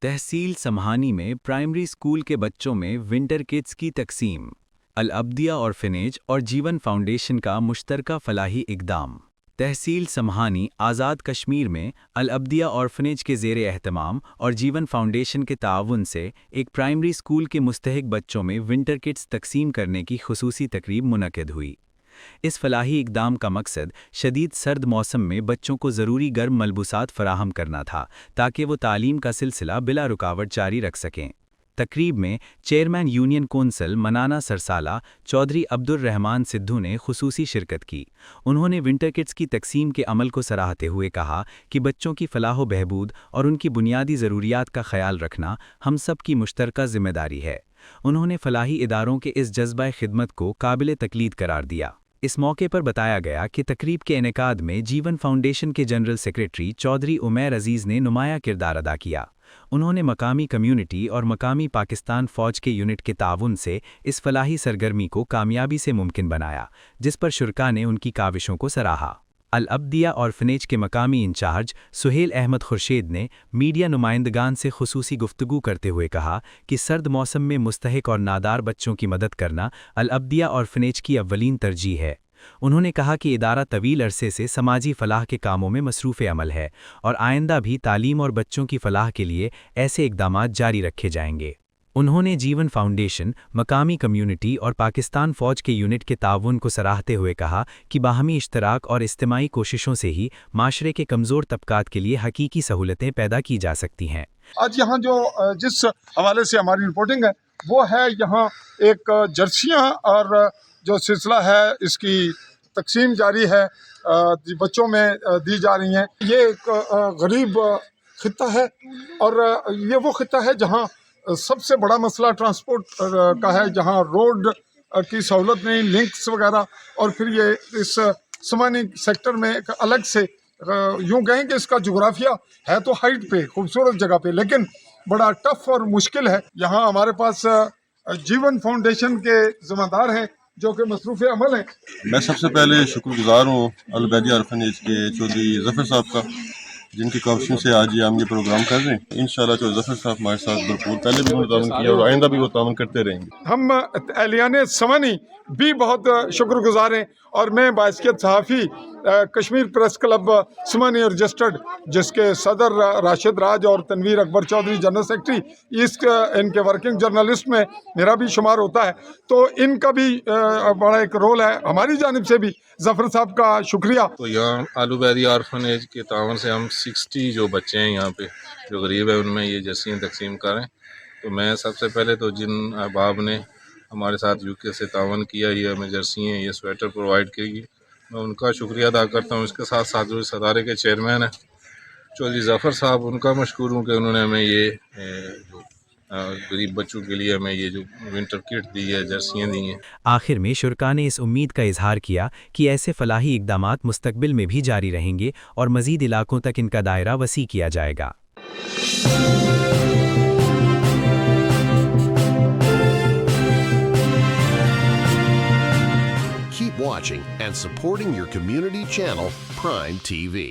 تحصیل سمہانی میں primary school کے بچوں میں ونٹر کٹس کی تقسیم۔ الابدیہ آرفنیج اور جیون فاؤنڈیشن کا مشترکہ فلاحی اقدام۔ تحصیل سمہانی آزاد کشمیر میں الابدیہ آرفنیج کے زیر اہتمام اور جیون فاؤنڈیشن کے تعاون سے ایک پرائمری اسکول کے مستحق بچوں میں ونٹر کٹس تقسیم کرنے کی خصوصی تقریب منعقد ہوئی۔ اس فلاحی اقدام کا مقصد شدید سرد موسم میں بچوں کو ضروری گرم ملبوسات فراہم کرنا تھا تاکہ وہ تعلیم کا سلسلہ بلا رکاوٹ جاری رکھ سکیں۔ تقریب میں چیئرمین یونین کونسل منانا سرسالہ چودھری عبد الرحمان سدھو نے خصوصی شرکت کی۔ انہوں نے ونٹر کٹس کی تقسیم کے عمل کو سراہتے ہوئے کہا کہ بچوں کی فلاح و بہبود اور ان کی بنیادی ضروریات کا خیال رکھنا ہم سب کی مشترکہ ذمہ داری ہے۔ انہوں نے فلاحی اداروں کے اس جذبہ خدمت کو قابل تقلید قرار دیا۔ اس موقع پر بتایا گیا کہ تقریب کے انعقاد میں جیون فاؤنڈیشن کے جنرل سیکریٹری چودھری عمیر عزیز نے نمایاں کردار ادا کیا۔ انہوں نے مقامی کمیونٹی اور مقامی پاکستان فوج کے یونٹ کے تعاون سے اس فلاحی سرگرمی کو کامیابی سے ممکن بنایا، جس پر شرکاء نے ان کی کاوشوں کو سراہا۔ الابدیہ آرفنیج کے مقامی انچارج سہیل احمد خورشید نے میڈیا نمائندگان سے خصوصی گفتگو کرتے ہوئے کہا کہ سرد موسم میں مستحق اور نادار بچوں کی مدد کرنا الابدیہ آرفنیج کی اولین ترجیح ہے۔ انہوں نے کہا کہ ادارہ طویل عرصے سے سماجی فلاح کے کاموں میں مصروف عمل ہے اور آئندہ بھی تعلیم اور بچوں کی فلاح کے لیے ایسے اقدامات جاری رکھے جائیں گے۔ انہوں نے جیون فاؤنڈیشن، مقامی کمیونٹی اور پاکستان فوج کے یونٹ کے تعاون کو سراہتے ہوئے کہا کہ باہمی اشتراک اور اجتماعی کوششوں سے ہی معاشرے کے کمزور طبقات کے لیے حقیقی سہولتیں پیدا کی جا سکتی ہیں۔ آج یہاں جو جس حوالے سے ہماری رپورٹنگ ہے وہ ہے یہاں ایک جرسیاں اور جو سلسلہ ہے اس کی تقسیم جاری ہے، بچوں میں دی جا رہی ہیں۔ یہ ایک غریب خطہ ہے اور یہ وہ خطہ ہے جہاں سب سے بڑا مسئلہ ٹرانسپورٹ کا ہے، جہاں روڈ کی سہولت نہیں، لنکس وغیرہ، اور پھر یہ اس سمانی سیکٹر میں ایک الگ سے یوں کہیں کہ اس کا جغرافیہ ہے تو ہائٹ پہ، خوبصورت جگہ پہ، لیکن بڑا ٹف اور مشکل ہے۔ یہاں ہمارے پاس جیون فاؤنڈیشن کے ذمہ دار ہیں جو کہ مصروف عمل ہیں۔ میں سب سے پہلے شکر گزار ہوں الابدیہ آرفنیج کے چودھری ظفر صاحب کا، جن کی کوششوں سے آج ہم یہ پروگرام کر رہے ہیں۔ انشاءاللہ چودھری ظفر صاحب ہمارے ساتھ بھرپور پہلے بھی تعاون کیا اور آئندہ بھی وہ تعاون کرتے رہیں گے۔ ہم اہلیان سمانی بھی بہت شکر گزار ہیں، اور میں بحیثیت صحافی کشمیر پریس کلب سمانی رجسٹرڈ، جس کے صدر راشد راج اور تنویر اکبر چودھری جنرل سیکرٹری، ان کے ورکنگ جرنلسٹ میں میرا بھی شمار ہوتا ہے، تو ان کا بھی بڑا ایک رول ہے۔ ہماری جانب سے بھی ظفر صاحب کا شکریہ۔ تو یہاں الابدیہ آرفنیج کے تعاون سے ہم 60 جو بچے ہیں یہاں پہ جو غریب ہیں ان میں یہ جرسیاں تقسیم کریں۔ تو میں سب سے پہلے تو جن احباب نے ہمارے ساتھ یو کے سے تعاون کیا، یہ ہمیں جرسیاں، یہ سویٹر پرووائڈ کی، میں ان کا شکریہ ادا کرتا ہوں۔ اس کے ساتھ ساتھ جو اس ادارے کے چیئرمین ہیں چودھری ظفر صاحب، ان کا مشکور ہوں کہ انہوں نے ہمیں یہ جو غریب بچوں کے لیے ہمیں یہ جو ونٹر کٹ دی ہے، جرسیاں دی ہیں۔ آخر میں شرکاء نے اس امید کا اظہار کیا کہ ایسے فلاحی اقدامات مستقبل میں بھی جاری رہیں گے اور مزید علاقوں تک ان کا دائرہ وسیع کیا جائے گا۔ Keep watching and supporting your community channel, Prime TV.